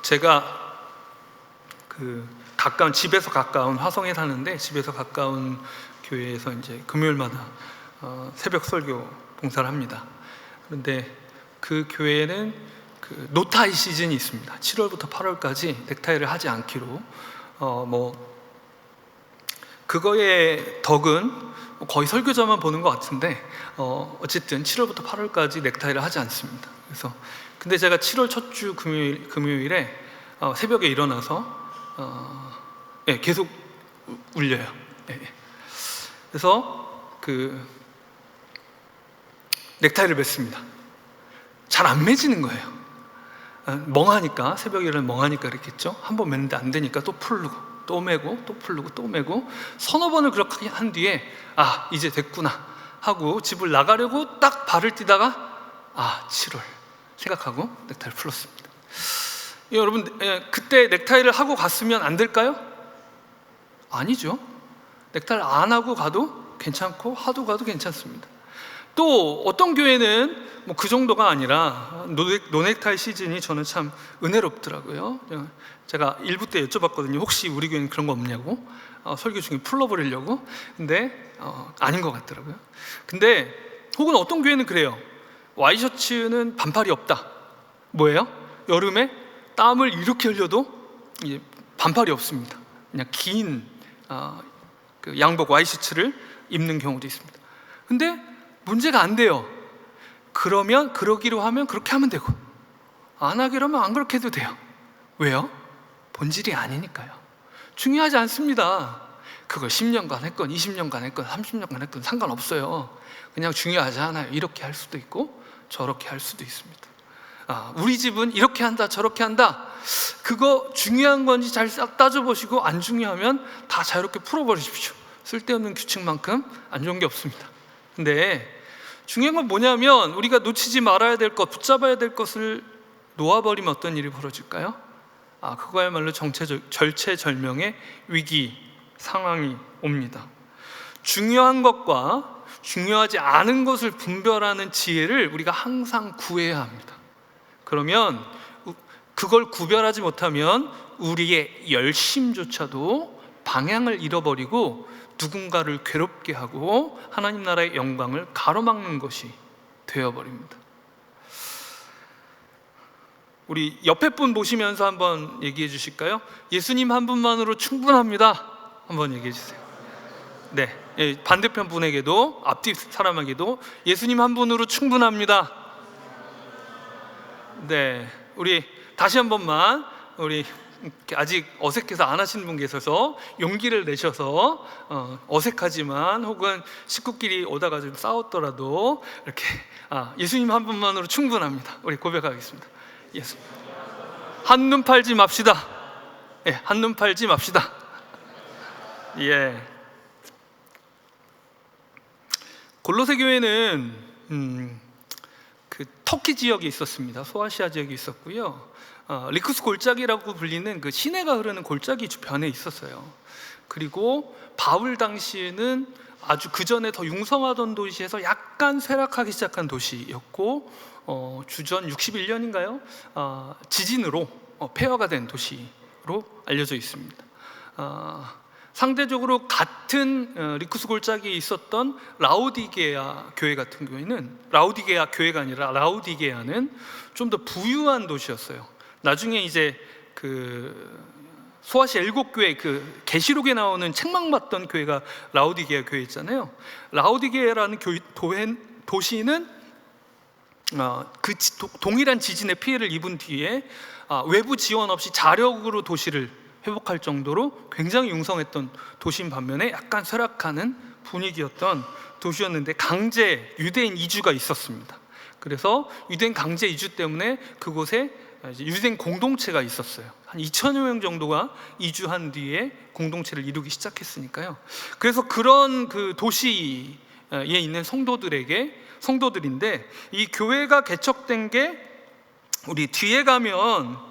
제가 집에서 가까운 화성에 사는데, 집에서 가까운 교회에서 이제 금요일마다 새벽 설교 봉사를 합니다. 그런데 그 교회는 노타이 시즌이 있습니다. 7월부터 8월까지 넥타이를 하지 않기로. 그거의 덕은 거의 설교자만 보는 것 같은데, 어쨌든 7월부터 8월까지 넥타이를 하지 않습니다. 근데 제가 7월 첫 주 금요일에 새벽에 일어나서 계속 울려요. 그래서 넥타이를 맸습니다. 잘 안 매지는 거예요. 멍하니까, 새벽에 일어나면 멍하니까 그랬겠죠. 한번 맸는데 안 되니까 또 풀고 또 매고 또 풀고 또 매고 서너 번을 그렇게 한 뒤에 이제 됐구나 하고 집을 나가려고 딱 발을 띄다가 7월 생각하고 넥타이를 풀었습니다. 여러분, 그때 넥타이를 하고 갔으면 안 될까요? 아니죠. 넥타이를 안 하고 가도 괜찮고 하고 가도 괜찮습니다. 또 어떤 교회는 그 정도가 아니라 노넥타이 시즌이 저는 참 은혜롭더라고요. 제가 일부 때 여쭤봤거든요. 혹시 우리 교회는 그런 거 없냐고, 설교 중에 풀러버리려고. 근데 아닌 것 같더라고요. 근데 혹은 어떤 교회는 그래요. 와이셔츠는 반팔이 없다. 뭐예요? 여름에 땀을 이렇게 흘려도 반팔이 없습니다. 그냥 긴 양복 와이셔츠를 입는 경우도 있습니다. 근데 문제가 안 돼요. 그러면 그러기로 하면 그렇게 하면 되고, 안 하기로 하면 안 그렇게 해도 돼요. 왜요? 본질이 아니니까요. 중요하지 않습니다. 그걸 10년간 했건 20년간 했건 30년간 했건 상관없어요. 그냥 중요하지 않아요. 이렇게 할 수도 있고 저렇게 할 수도 있습니다. 우리 집은 이렇게 한다 저렇게 한다, 그거 중요한 건지 잘 싹 따져보시고, 안 중요하면 다 자유롭게 풀어버리십시오. 쓸데없는 규칙만큼 안 좋은 게 없습니다. 근데 중요한 건 뭐냐면, 우리가 놓치지 말아야 될 것, 붙잡아야 될 것을 놓아버리면 어떤 일이 벌어질까요? 그거야말로 절체절명의 위기 상황이 옵니다. 중요한 것과 중요하지 않은 것을 분별하는 지혜를 우리가 항상 구해야 합니다. 그러면 그걸 구별하지 못하면 우리의 열심조차도 방향을 잃어버리고 누군가를 괴롭게 하고 하나님 나라의 영광을 가로막는 것이 되어버립니다. 우리 옆에 분 보시면서 한번 얘기해 주실까요? 예수님 한 분만으로 충분합니다. 한번 얘기해 주세요. 네, 반대편 분에게도, 앞뒤 사람에게도 예수님 한 분으로 충분합니다. 네, 우리 다시 한 번만, 우리 아직 어색해서 안 하시는 분 계셔서 용기를 내셔서, 어색하지만 혹은 식구끼리 오다가 좀 싸웠더라도 이렇게 예수님 한 분만으로 충분합니다. 우리 고백하겠습니다. 예수, 한눈 팔지 맙시다. 한눈 팔지 맙시다. 골로새 교회는 터키 지역에 있었습니다. 소아시아 지역에 있었고요. 리쿠스 골짜기라고 불리는 그 시내가 흐르는 골짜기 주변에 있었어요. 그리고 바울 당시에는 아주 그 전에 더 융성하던 도시에서 약간 쇠락하기 시작한 도시였고, 주전 61년인가요? 지진으로 폐허가 된 도시로 알려져 있습니다. 상대적으로 같은 리쿠스 골짜기에 있었던 라오디게아 교회 같은 경우에는, 라오디게아 교회가 아니라 라오디게아는 좀 더 부유한 도시였어요. 나중에 이제 소아시아 7교회, 계시록에 나오는 책망받던 교회가 라오디게아 교회였잖아요. 라오디게아라는 도시는 동일한 지진의 피해를 입은 뒤에 외부 지원 없이 자력으로 도시를 회복할 정도로 굉장히 융성했던 도시인 반면에 약간 쇠락하는 분위기였던 도시였는데, 강제 유대인 이주가 있었습니다. 그래서 유대인 강제 이주 때문에 그곳에 유대인 공동체가 있었어요. 한 2,000여 명 정도가 이주한 뒤에 공동체를 이루기 시작했으니까요. 그래서 그런 도시에 있는 성도들인데, 이 교회가 개척된 게, 우리 뒤에 가면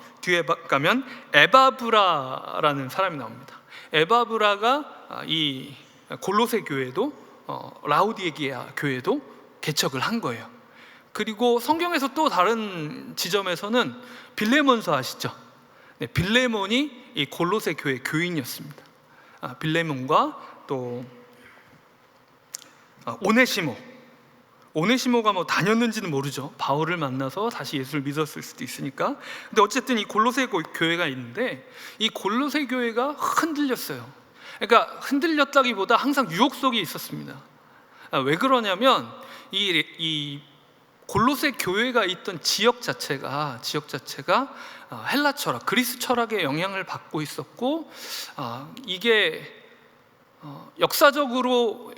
에바브라라는 사람이 나옵니다. 에바브라가 이 골로새 교회도 라오디게아 교회도 개척을 한 거예요. 그리고 성경에서 또 다른 지점에서는 빌레몬서 아시죠? 빌레몬이 이 골로새 교회 교인이었습니다. 빌레몬과 또 오네시모가 뭐 다녔는지는 모르죠. 바울을 만나서 다시 예수를 믿었을 수도 있으니까. 근데 어쨌든 이 골로새 교회가 있는데, 이 골로새 교회가 흔들렸어요. 그러니까 흔들렸다기보다 항상 유혹 속에 있었습니다. 왜 그러냐면 이 골로새 교회가 있던 지역 자체가 헬라 철학, 그리스 철학의 영향을 받고 있었고, 이게 역사적으로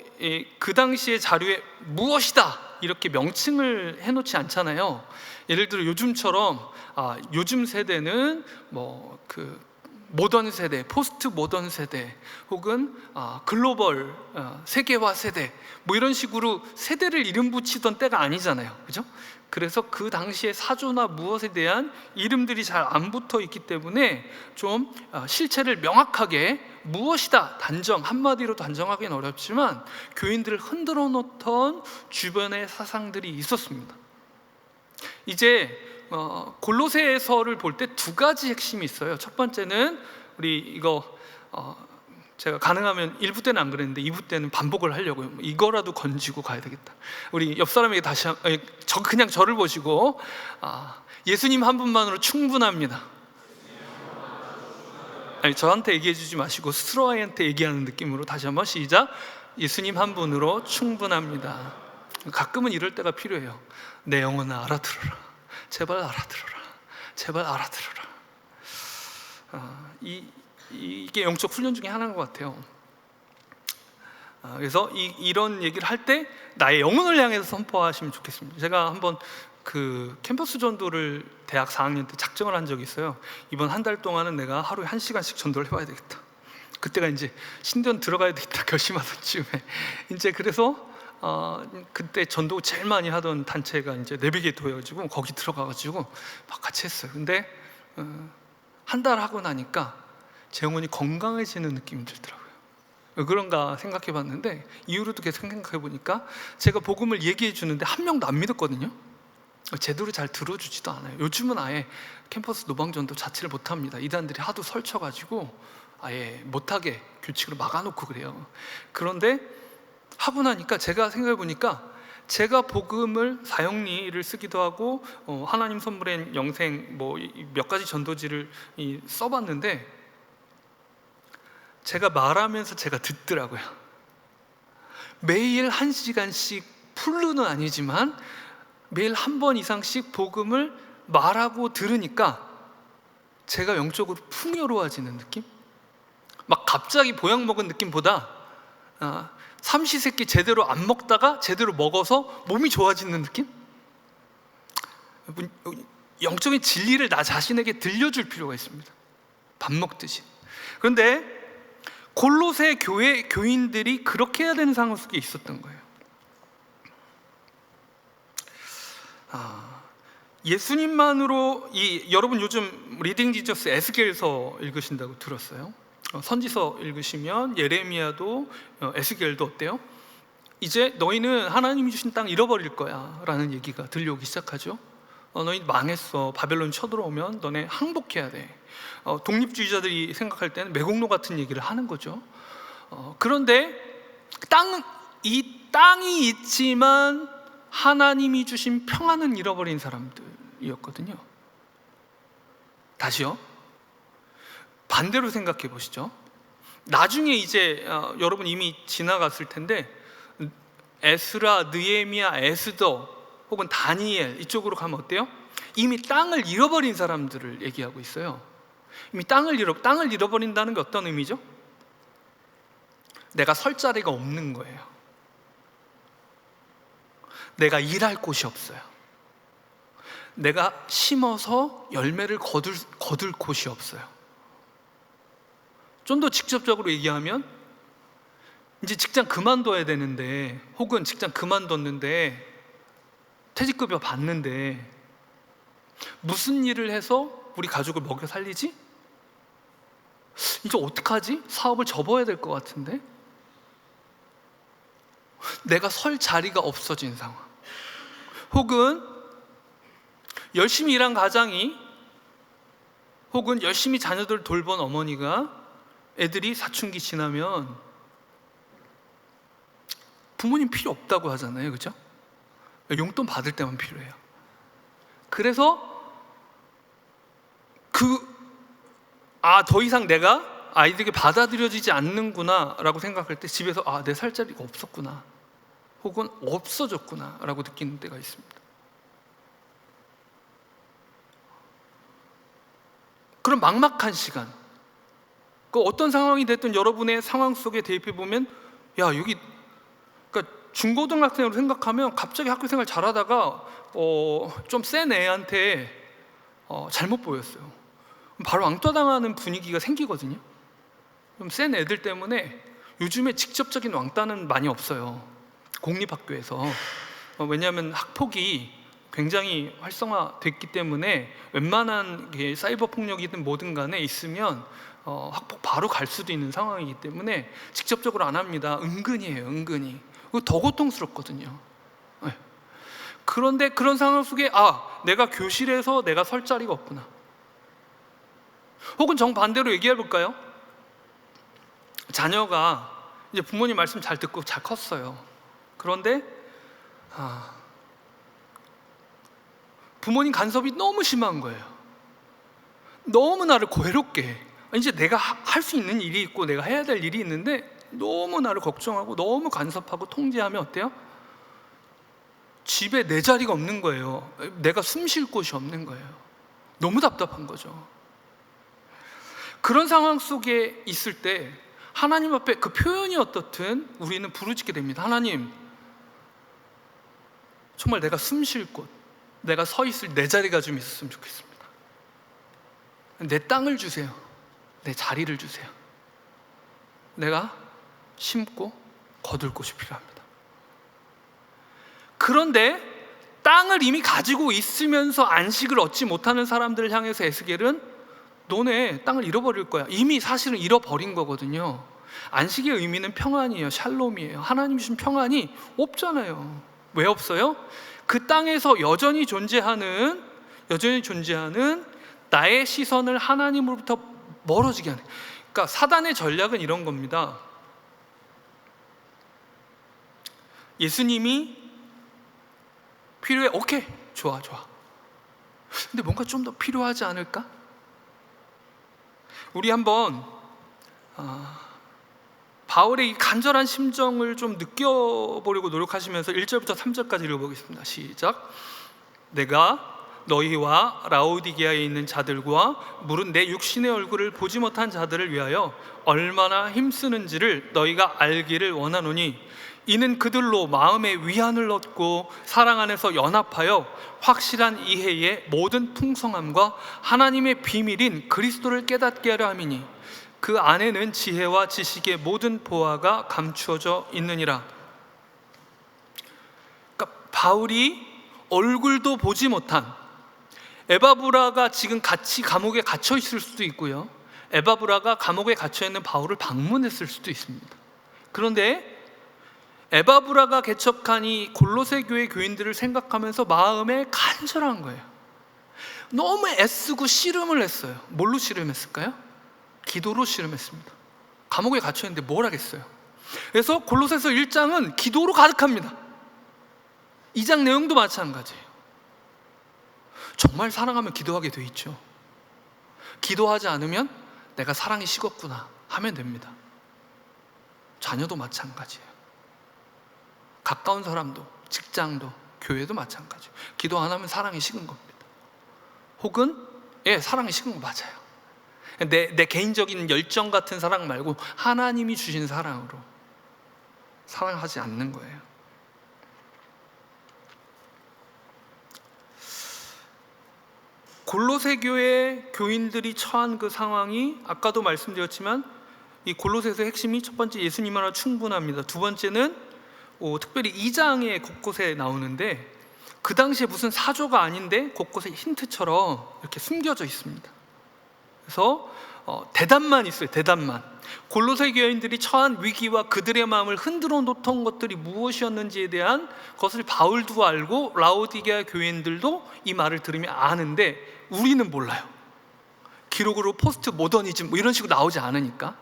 그 당시의 자료에 무엇이다 이렇게 명칭을 해놓지 않잖아요. 예를 들어 요즘처럼 요즘 세대는 뭐 그 모던 세대, 포스트 모던 세대, 혹은 글로벌 세계화 세대, 뭐 이런 식으로 세대를 이름 붙이던 때가 아니잖아요, 그죠? 그래서 그 당시의 사조나 무엇에 대한 이름들이 잘 안 붙어 있기 때문에 좀 실체를 명확하게 무엇이다 단정, 한마디로 단정하기는 어렵지만 교인들을 흔들어 놓던 주변의 사상들이 있었습니다. 이제 골로새서를 볼 때 두 가지 핵심이 있어요. 첫 번째는 우리 이거 제가 가능하면 1부 때는 안 그랬는데 2부 때는 반복을 하려고요. 이거라도 건지고 가야 되겠다. 우리 옆 사람에게 다시 그냥 저를 보시고 예수님 한 분만으로 충분합니다. 아니, 저한테 얘기해 주지 마시고 스스로한테 얘기하는 느낌으로 다시 한번 시작. 예수님 한 분으로 충분합니다. 가끔은 이럴 때가 필요해요. 내 영혼아 알아들어라. 제발 알아들어라. 제발 알아들어라. 이게 영적 훈련 중에 하나인 것 같아요. 그래서 이런 얘기를 할 때 나의 영혼을 향해서 선포하시면 좋겠습니다. 제가 한번 그 캠퍼스 전도를 대학 4학년 때 작정을 한 적이 있어요. 이번 한 달 동안은 내가 하루에 1시간씩 전도를 해봐야 되겠다. 그때가 이제 신전 들어가야 되겠다 결심하던 쯤에 이제 그래서 그때 전도 제일 많이 하던 단체가 이제 내비게이터여가지고 거기 들어가가지고 막 같이 했어요. 근데 한 달 하고 나니까 제 영혼이 건강해지는 느낌이 들더라고요. 왜 그런가 생각해 봤는데 이후로도 계속 생각해 보니까 제가 복음을 얘기해 주는데 한 명도 안 믿었거든요. 제대로 잘 들어주지도 않아요. 요즘은 아예 캠퍼스 노방전도 자체를 못합니다. 이단들이 하도 설쳐가지고 아예 못하게 규칙으로 막아놓고 그래요. 그런데 하고 나니까 제가 생각해 보니까 제가 복음을 사형리를 쓰기도 하고 하나님 선물한 영생 뭐 몇 가지 전도지를 써봤는데 제가 말하면서 제가 듣더라고요. 매일 1시간씩 풀로는 아니지만 매일 한 번 이상씩 복음을 말하고 들으니까 제가 영적으로 풍요로워지는 느낌? 막 갑자기 보약 먹은 느낌보다 삼시세끼 제대로 안 먹다가 제대로 먹어서 몸이 좋아지는 느낌? 영적인 진리를 나 자신에게 들려줄 필요가 있습니다. 밥 먹듯이. 그런데 골로새 교회 교인들이 그렇게 해야 되는 상황 속에 있었던 거예요. 예수님만으로 여러분 요즘 리딩 지저스 에스겔서 읽으신다고 들었어요. 선지서 읽으시면 예레미야도 에스겔도 어때요? 이제 너희는 하나님이 주신 땅 잃어버릴 거야 라는 얘기가 들려오기 시작하죠. 너희 망했어. 바벨론 쳐들어오면 너네 항복해야 돼. 독립주의자들이 생각할 때는 매국노 같은 얘기를 하는 거죠. 그런데 이 땅이 있지만 하나님이 주신 평안은 잃어버린 사람들이었거든요. 다시요. 반대로 생각해 보시죠. 나중에 이제 여러분 이미 지나갔을 텐데 에스라, 느헤미야, 에스더 혹은 다니엘 이쪽으로 가면 어때요? 이미 땅을 잃어버린 사람들을 얘기하고 있어요. 이미 땅을 잃어버린다는 게 어떤 의미죠? 내가 설 자리가 없는 거예요. 내가 일할 곳이 없어요. 내가 심어서 열매를 거둘 곳이 없어요. 좀 더 직접적으로 얘기하면 이제 직장 그만둬야 되는데, 혹은 직장 그만뒀는데 퇴직급여 받는데 무슨 일을 해서 우리 가족을 먹여 살리지? 이제 어떡하지? 사업을 접어야 될 것 같은데? 내가 설 자리가 없어진 상황. 혹은 열심히 일한 가장이 혹은 열심히 자녀들 돌본 어머니가 애들이 사춘기 지나면 부모님 필요 없다고 하잖아요, 그죠? 용돈 받을 때만 필요해요. 그래서 더 이상 내가 아이들에게 받아들여지지 않는구나 라고 생각할 때 집에서 내 살 자리가 없었구나, 혹은 없어졌구나 라고 느끼는 때가 있습니다. 그런 막막한 시간, 그 어떤 상황이 됐든 여러분의 상황 속에 대입해 보면 여기, 그러니까 중고등학생으로 생각하면 갑자기 학교 생활 잘하다가 좀 센 애한테 잘못 보였어요. 바로 왕따 당하는 분위기가 생기거든요. 좀 센 애들 때문에 요즘에 직접적인 왕따는 많이 없어요, 공립학교에서. 왜냐하면 학폭이 굉장히 활성화됐기 때문에 웬만한 사이버 폭력이든 뭐든 간에 있으면 학폭 바로 갈 수도 있는 상황이기 때문에 직접적으로 안 합니다. 은근히 해요, 은근히. 그거 더 고통스럽거든요. 네. 그런데 그런 상황 속에 내가 교실에서 내가 설 자리가 없구나. 혹은 정반대로 얘기해 볼까요? 자녀가 이제 부모님 말씀 잘 듣고 잘 컸어요. 그런데 부모님 간섭이 너무 심한 거예요. 너무 나를 괴롭게 해. 이제 내가 할 수 있는 일이 있고 내가 해야 될 일이 있는데 너무 나를 걱정하고 너무 간섭하고 통제하면 어때요? 집에 내 자리가 없는 거예요. 내가 숨 쉴 곳이 없는 거예요. 너무 답답한 거죠. 그런 상황 속에 있을 때 하나님 앞에 그 표현이 어떻든 우리는 부르짖게 됩니다. 하나님, 정말 내가 숨 쉴 곳, 내가 서 있을 내 자리가 좀 있었으면 좋겠습니다. 내 땅을 주세요. 내 자리를 주세요. 내가 심고 거둘 곳이 필요합니다. 그런데 땅을 이미 가지고 있으면서 안식을 얻지 못하는 사람들을 향해서 에스겔은 너네 땅을 잃어버릴 거야. 이미 사실은 잃어버린 거거든요. 안식의 의미는 평안이에요. 샬롬이에요. 하나님 주신 평안이 없잖아요. 왜 없어요? 그 땅에서 여전히 존재하는 나의 시선을 하나님으로부터 멀어지게 하는. 그러니까 사단의 전략은 이런 겁니다. 예수님이 필요해. 오케이, 좋아. 근데 뭔가 좀 더 필요하지 않을까? 우리 한번 바울의 이 간절한 심정을 좀 느껴보려고 노력하시면서 1절부터 3절까지 읽어보겠습니다. 시작. 내가 너희와 라오디게아에 있는 자들과 물은 내 육신의 얼굴을 보지 못한 자들을 위하여 얼마나 힘쓰는지를 너희가 알기를 원하노니, 이는 그들로 마음의 위안을 얻고 사랑 안에서 연합하여 확실한 이해의 모든 풍성함과 하나님의 비밀인 그리스도를 깨닫게 하려 함이니, 그 안에는 지혜와 지식의 모든 보화가 감추어져 있느니라. 그러니까 바울이 얼굴도 보지 못한 에바브라가 지금 같이 감옥에 갇혀 있을 수도 있고요, 에바브라가 감옥에 갇혀 있는 바울을 방문했을 수도 있습니다. 그런데 에바브라가 개척한 이 골로새 교회 교인들을 생각하면서 마음에 간절한 거예요. 너무 애쓰고 씨름을 했어요. 뭘로 씨름했을까요? 기도로 씨름했습니다. 감옥에 갇혀 있는데 뭘 하겠어요? 그래서 골로새서 1장은 기도로 가득합니다. 2장 내용도 마찬가지예요. 정말 사랑하면 기도하게 돼 있죠. 기도하지 않으면 내가 사랑이 식었구나 하면 됩니다. 자녀도 마찬가지예요. 가까운 사람도, 직장도, 교회도 마찬가지예요. 기도 안 하면 사랑이 식은 겁니다. 혹은 사랑이 식은 거 맞아요. 내 개인적인 열정 같은 사랑 말고 하나님이 주신 사랑으로 사랑하지 않는 거예요. 골로새 교회 교인들이 처한 그 상황이 아까도 말씀드렸지만 이 골로새서의 핵심이 첫 번째 예수님 하나 충분합니다. 두 번째는 특별히 2장에 곳곳에 나오는데 그 당시에 무슨 사조가 아닌데 곳곳에 힌트처럼 이렇게 숨겨져 있습니다. 그래서 대답만 있어요. 대답만. 골로새 교인들이 처한 위기와 그들의 마음을 흔들어 놓던 것들이 무엇이었는지에 대한 것을 바울도 알고 라오디게아 교인들도 이 말을 들으면 아는데 우리는 몰라요. 기록으로 포스트 모더니즘 뭐 이런 식으로 나오지 않으니까.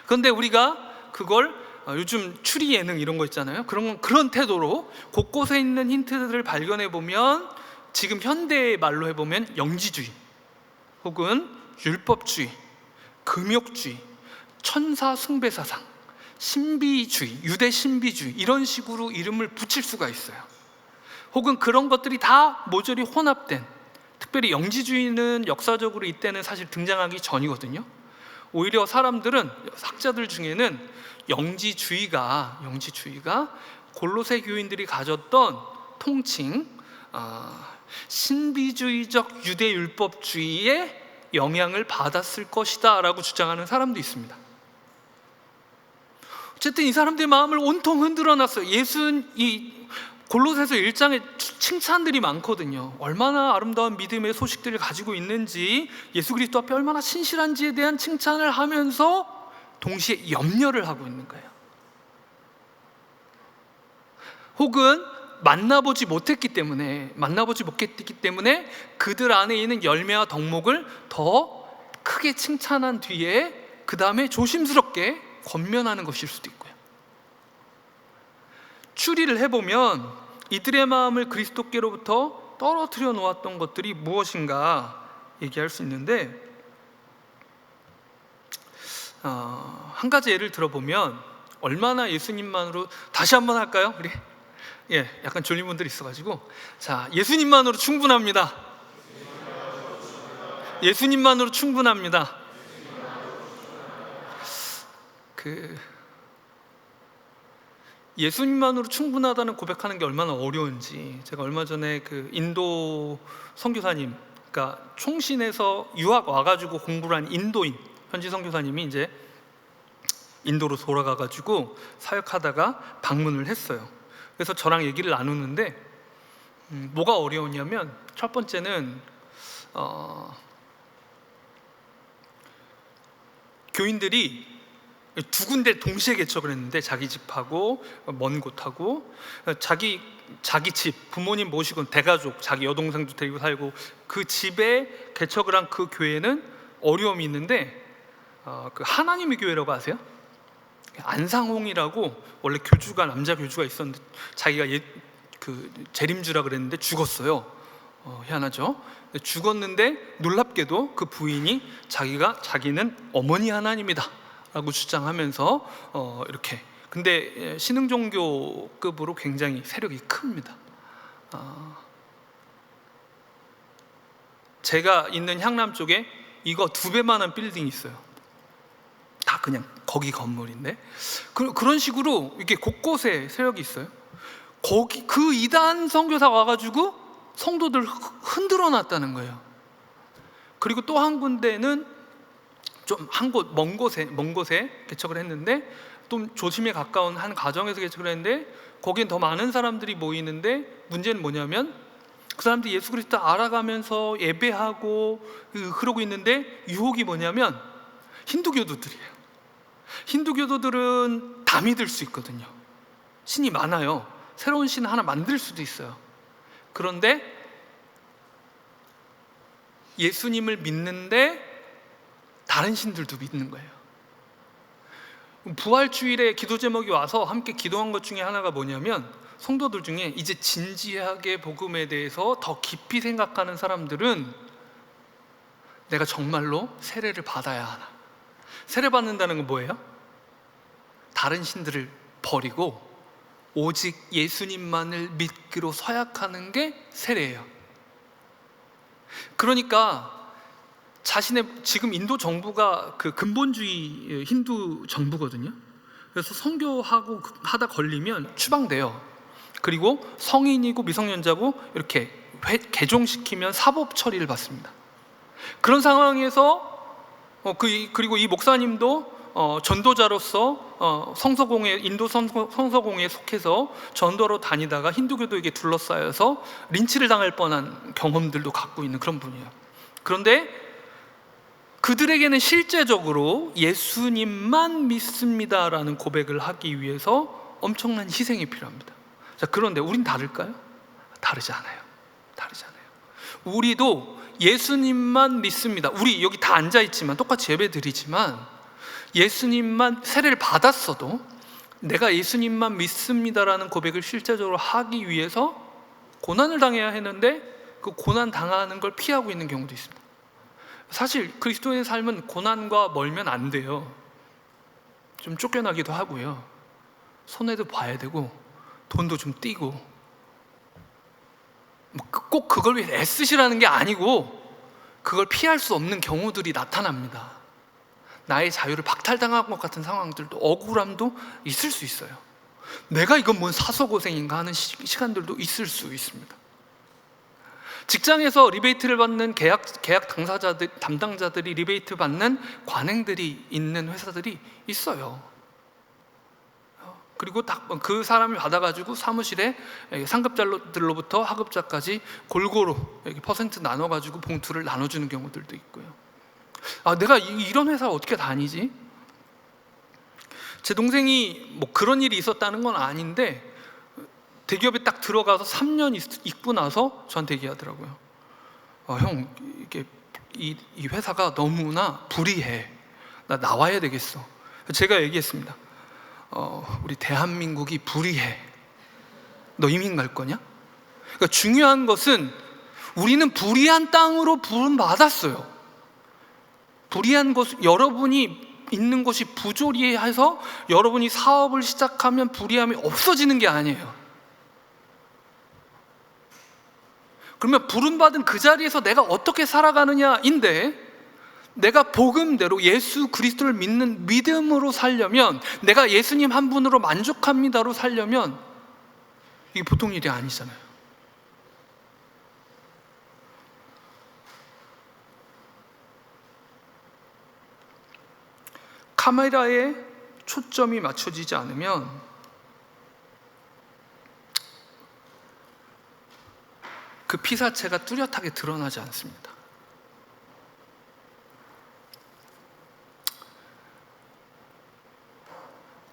그런데 우리가 그걸 요즘 추리 예능 이런 거 있잖아요. 그런 태도로 곳곳에 있는 힌트들을 발견해 보면 지금 현대의 말로 해보면 영지주의 혹은 율법주의, 금욕주의, 천사 숭배사상, 신비주의, 유대 신비주의 이런 식으로 이름을 붙일 수가 있어요. 혹은 그런 것들이 다 모조리 혼합된, 특별히 영지주의는 역사적으로 이때는 사실 등장하기 전이거든요. 오히려 사람들은, 학자들 중에는 영지주의가 골로새 교인들이 가졌던 통칭 신비주의적 유대율법주의의 영향을 받았을 것이다 라고 주장하는 사람도 있습니다. 어쨌든 이 사람들의 마음을 온통 흔들어 놨어요. 이 골로새서 1장에 칭찬들이 많거든요. 얼마나 아름다운 믿음의 소식들을 가지고 있는지, 예수 그리스도 앞에 얼마나 신실한지에 대한 칭찬을 하면서 동시에 염려를 하고 있는 거예요. 혹은 만나보지 못했기 때문에 그들 안에 있는 열매와 덕목을 더 크게 칭찬한 뒤에 그 다음에 조심스럽게 권면하는 것일 수도 있고요. 추리를 해보면 이들의 마음을 그리스도께로부터 떨어뜨려 놓았던 것들이 무엇인가 얘기할 수 있는데, 한 가지 예를 들어보면 얼마나 예수님만으로, 다시 한번 할까요? 우리? 약간 졸린 분들이 있어가지고, 자, 예수님만으로 충분합니다. 예수님만으로 충분합니다. 예수님만으로 충분하다는 고백하는 게 얼마나 어려운지, 제가 얼마 전에 인도 선교사님, 그러니까 총신에서 유학 와가지고 공부를 한 인도인 현지 선교사님이 이제 인도로 돌아가가지고 사역하다가 방문을 했어요. 그래서 저랑 얘기를 나누는데 뭐가 어려웠냐면, 첫 번째는 교인들이 두 군데 동시에 개척을 했는데, 자기 집하고 먼 곳하고, 자기 집, 부모님 모시고 대가족, 자기 여동생도 데리고 살고 그 집에 개척을 한 그 교회는 어려움이 있는데, 그 하나님의 교회라고 아세요? 안상홍이라고 원래 남자 교주가 있었는데 자기가 재림주라 그랬는데 죽었어요. 희한하죠? 죽었는데 놀랍게도 그 부인이 자기는 어머니 하나님이다 라고 주장하면서 이렇게, 근데 신흥종교급으로 굉장히 세력이 큽니다. 제가 있는 향남 쪽에 이거 2배만한 빌딩이 있어요. 다 그냥 거기 건물인데, 그런 식으로 이렇게 곳곳에 세력이 있어요. 거기 그 이단 선교사가 와가지고 성도들 흔들어 놨다는 거예요. 그리고 또 한 군데는 좀 먼 곳에 개척을 했는데, 좀 조심에 가까운 한 가정에서 개척을 했는데, 거기엔 더 많은 사람들이 모이는데, 문제는 뭐냐면 그 사람들이 예수 그리스도 알아가면서 예배하고 그러고 있는데, 유혹이 뭐냐면 힌두교도들이에요. 힌두교도들은 다 믿을 수 있거든요. 신이 많아요. 새로운 신 하나 만들 수도 있어요. 그런데 예수님을 믿는데 다른 신들도 믿는 거예요. 부활주일에 기도 제목이 와서 함께 기도한 것 중에 하나가 뭐냐면, 성도들 중에 이제 진지하게 복음에 대해서 더 깊이 생각하는 사람들은 내가 정말로 세례를 받아야 하나. 세례 받는다는 건 뭐예요? 다른 신들을 버리고 오직 예수님만을 믿기로 서약하는 게 세례예요. 그러니까 지금 인도 정부가 근본주의 힌두 정부거든요. 그래서 선교하고 하다 걸리면 추방돼요. 그리고 성인이고 미성년자고 이렇게 개종시키면 사법 처리를 받습니다. 그런 상황에서 그리고 이 목사님도 전도자로서 인도 성서공회에 속해서 전도로 다니다가 힌두교도에게 둘러싸여서 린치를 당할 뻔한 경험들도 갖고 있는 그런 분이에요. 그런데 그들에게는 실제적으로 예수님만 믿습니다라는 고백을 하기 위해서 엄청난 희생이 필요합니다. 자, 그런데 우린 다를까요? 다르지 않아요. 우리도 예수님만 믿습니다. 우리 여기 다 앉아있지만 똑같이 예배 드리지만 예수님만 세례를 받았어도 내가 예수님만 믿습니다라는 고백을 실제적으로 하기 위해서 고난을 당해야 했는데 그 고난 당하는 걸 피하고 있는 경우도 있습니다. 사실 그리스도인의 삶은 고난과 멀면 안 돼요. 좀 쫓겨나기도 하고요, 손해도 봐야 되고 돈도 좀 띄고, 꼭 그걸 위해 애쓰시라는 게 아니고 그걸 피할 수 없는 경우들이 나타납니다. 나의 자유를 박탈당한 것 같은 상황들도, 억울함도 있을 수 있어요. 내가 이건 뭔 사소고생인가 하는 시간들도 있을 수 있습니다. 직장에서 리베이트를 받는 계약 당사자들, 담당자들이 리베이트 받는 관행들이 있는 회사들이 있어요. 그리고 딱 그 사람이 받아가지고 사무실에 상급자들로부터 하급자까지 골고루 퍼센트 나눠가지고 봉투를 나눠주는 경우들도 있고요. 내가 이런 회사 어떻게 다니지? 제 동생이 뭐 그런 일이 있었다는 건 아닌데 대기업에 딱 들어가서 3년 있고 나서 저한테 얘기하더라고요. 형, 이 회사가 너무나 불이해. 나 나와야 되겠어. 제가 얘기했습니다. 우리 대한민국이 불이해. 너 이민 갈 거냐? 그러니까 중요한 것은 우리는 불이한 땅으로 부름받았어요. 불이한 곳, 여러분이 있는 곳이 부조리해서 여러분이 사업을 시작하면 불이함이 없어지는 게 아니에요. 그러면 부름받은 그 자리에서 내가 어떻게 살아가느냐인데, 내가 복음대로 예수 그리스도를 믿는 믿음으로 살려면, 내가 예수님 한 분으로 만족합니다로 살려면 이게 보통 일이 아니잖아요. 카메라에 초점이 맞춰지지 않으면 그 피사체가 뚜렷하게 드러나지 않습니다.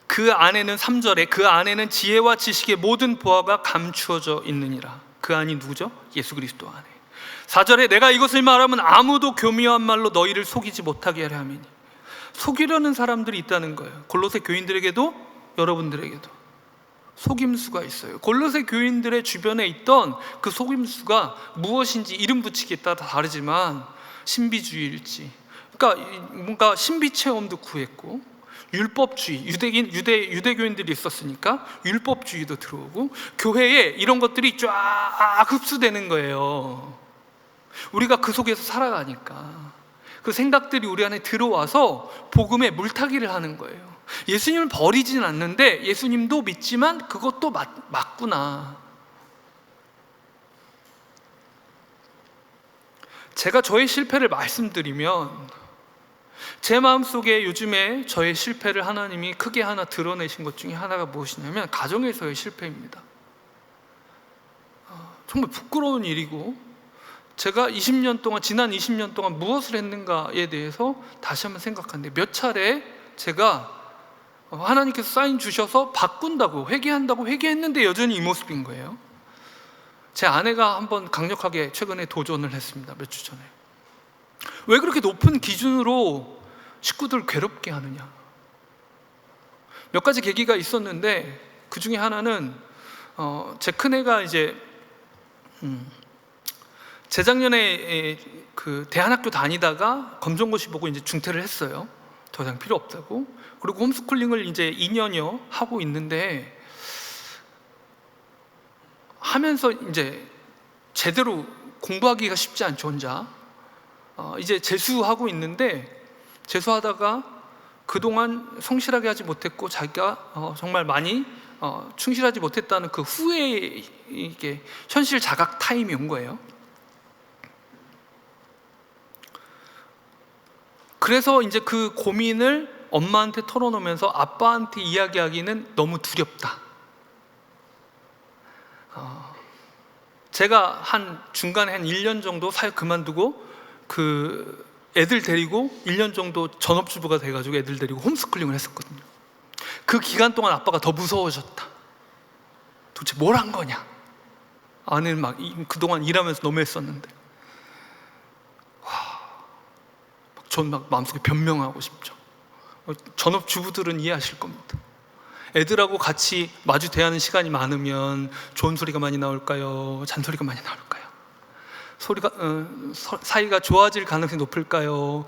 그 안에는 3절에 그 안에는 지혜와 지식의 모든 보화가 감추어져 있느니라. 그 안이 누구죠? 예수 그리스도 안에. 4절에 내가 이것을 말하면 아무도 교묘한 말로 너희를 속이지 못하게 하려 함이니. 속이려는 사람들이 있다는 거예요. 골로새 교인들에게도 여러분들에게도 속임수가 있어요. 골로새 교인들의 주변에 있던 그 속임수가 무엇인지 이름 붙이기에 따라 다르지만 신비주의일지, 그러니까 뭔가 신비 체험도 구했고, 율법주의, 유대교인들이 있었으니까 율법주의도 들어오고, 교회에 이런 것들이 쫙 흡수되는 거예요. 우리가 그 속에서 살아가니까 그 생각들이 우리 안에 들어와서 복음에 물타기를 하는 거예요. 예수님을 버리진 않는데 예수님도 믿지만 그것도 맞구나. 제가 저의 실패를 말씀드리면, 제 마음속에 요즘에 저의 실패를 하나님이 크게 하나 드러내신 것 중에 하나가 무엇이냐면 가정에서의 실패입니다. 정말 부끄러운 일이고, 제가 지난 20년 동안 무엇을 했는가에 대해서 다시 한번 생각하는데, 몇 차례 제가 하나님께서 사인 주셔서 바꾼다고 회개한다고 회개했는데 여전히 이 모습인 거예요. 제 아내가 한번 강력하게 최근에 도전을 했습니다. 몇 주 전에. 왜 그렇게 높은 기준으로 식구들 괴롭게 하느냐. 몇 가지 계기가 있었는데 그 중에 하나는 제 큰애가 이제 재작년에 그 대안학교 다니다가 검정고시 보고 이제 중퇴를 했어요. 더 이상 필요 없다고. 그리고 홈스쿨링을 이제 2년여 하고 있는데, 하면서 이제 제대로 공부하기가 쉽지 않죠, 혼자. 이제 재수하고 있는데, 재수하다가 그동안 성실하게 하지 못했고 자기가 정말 많이 충실하지 못했다는 그 후에 이게 현실 자각 타임이 온 거예요. 그래서 이제 그 고민을 엄마한테 털어놓으면서 아빠한테 이야기하기는 너무 두렵다. 제가 중간에 한 1년 정도 사역 그만두고 그 애들 데리고 1년 정도 전업주부가 돼가지고 애들 데리고 홈스쿨링을 했었거든요. 그 기간 동안 아빠가 더 무서워졌다. 도대체 뭘 한 거냐. 아내는 막 그동안 일하면서 너무 했었는데. 전 막 마음속에 변명하고 싶죠. 전업주부들은 이해하실 겁니다. 애들하고 같이 마주 대하는 시간이 많으면 좋은 소리가 많이 나올까요? 잔소리가 많이 나올까요? 사이가 좋아질 가능성이 높을까요?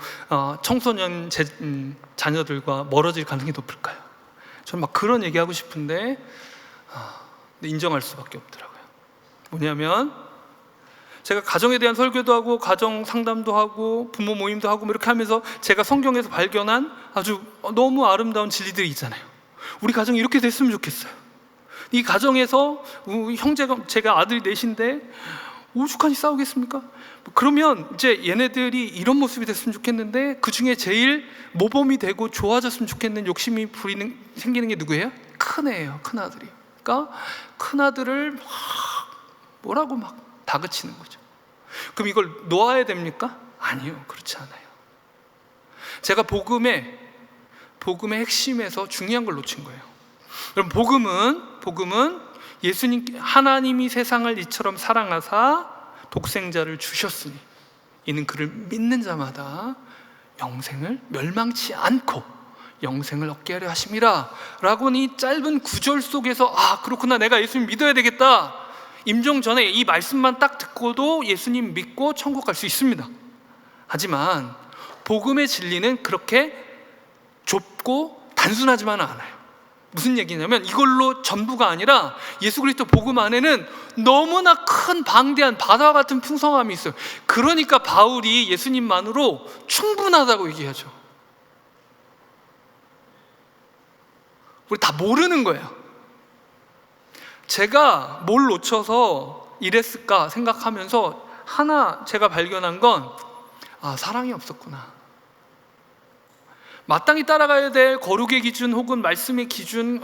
청소년 자녀들과 멀어질 가능성이 높을까요? 저는 막 그런 얘기하고 싶은데 인정할 수밖에 없더라고요. 뭐냐면 제가 가정에 대한 설교도 하고 가정 상담도 하고 부모 모임도 하고 이렇게 하면서 제가 성경에서 발견한 아주 너무 아름다운 진리들이 있잖아요. 우리 가정이 이렇게 됐으면 좋겠어요. 이 가정에서 제가 아들이 넷인데 오죽하니 싸우겠습니까? 그러면 이제 얘네들이 이런 모습이 됐으면 좋겠는데 그 중에 제일 모범이 되고 좋아졌으면 좋겠는 욕심이 생기는 게 누구예요? 큰애예요. 큰아들이. 그러니까 큰아들을 막 뭐라고 막 다그치는 거죠. 그럼 이걸 놓아야 됩니까? 아니요, 그렇지 않아요. 제가 복음의 핵심에서 중요한 걸 놓친 거예요. 그럼 복음은 예수님, 하나님이 세상을 이처럼 사랑하사 독생자를 주셨으니 이는 그를 믿는 자마다 영생을 멸망치 않고 영생을 얻게 하려 하심이라 라고 이 짧은 구절 속에서 그렇구나, 내가 예수님 믿어야 되겠다. 임종 전에 이 말씀만 딱 듣고도 예수님 믿고 천국 갈 수 있습니다. 하지만 복음의 진리는 그렇게 좁고 단순하지만은 않아요. 무슨 얘기냐면 이걸로 전부가 아니라 예수 그리스도 복음 안에는 너무나 큰 방대한 바다와 같은 풍성함이 있어요. 그러니까 바울이 예수님만으로 충분하다고 얘기하죠. 우리 다 모르는 거예요. 제가 뭘 놓쳐서 이랬을까 생각하면서 하나 제가 발견한 건 사랑이 없었구나. 마땅히 따라가야 될 거룩의 기준 혹은 말씀의 기준,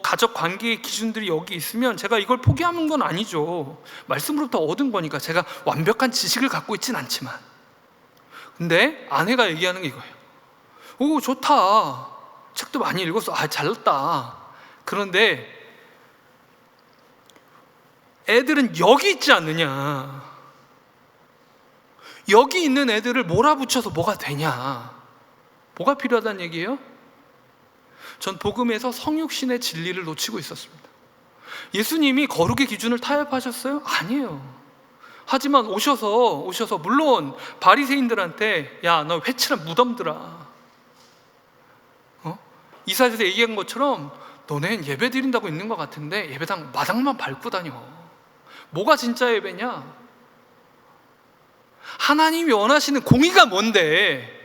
가족 관계의 기준들이 여기 있으면 제가 이걸 포기하는 건 아니죠. 말씀으로부터 얻은 거니까. 제가 완벽한 지식을 갖고 있진 않지만. 근데 아내가 얘기하는 게 이거예요. 오, 좋다. 책도 많이 읽었어. 잘났다. 그런데 애들은 여기 있지 않느냐. 여기 있는 애들을 몰아붙여서 뭐가 되냐. 뭐가 필요하다는 얘기예요? 전 복음에서 성육신의 진리를 놓치고 있었습니다. 예수님이 거룩의 기준을 타협하셨어요? 아니에요. 하지만 오셔서 물론 바리새인들한테 야, 너 회칠한 무덤들아, 이사야서 얘기한 것처럼 너넨 예배 드린다고 있는 것 같은데 예배당 마당만 밟고 다녀. 뭐가 진짜 예배냐? 하나님이 원하시는 공의가 뭔데